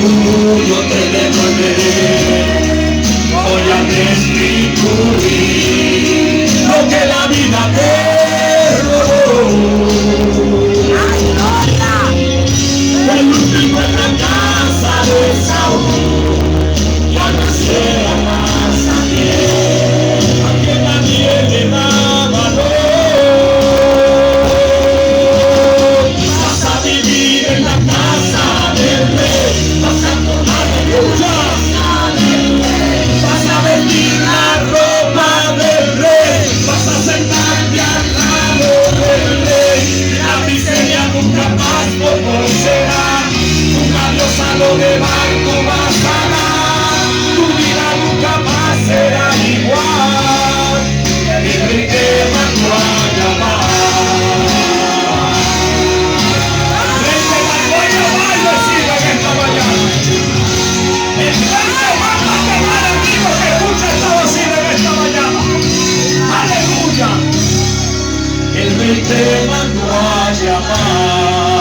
orgullo te devolveré. Voy a restituir lo que la vida te robó. El último en la casa de Saúl, ya no será más a quien nadie le da valor. Vas a vivir en la casa del rey, vas a tomar aleluya. Vas a vestir la ropa del rey, vas a sentarte al lado del rey. La miseria nunca más conocerá, nunca Dios a lo de barco vas a dar. Tu vida nunca más será igual, el rey te mandó a llamar. El rey te mandó a llamar, decirle en esta mañana. El rey te manda a llamar, amigo, que escucha esta bocina en esta mañana. Aleluya. El rey te mandó a llamar.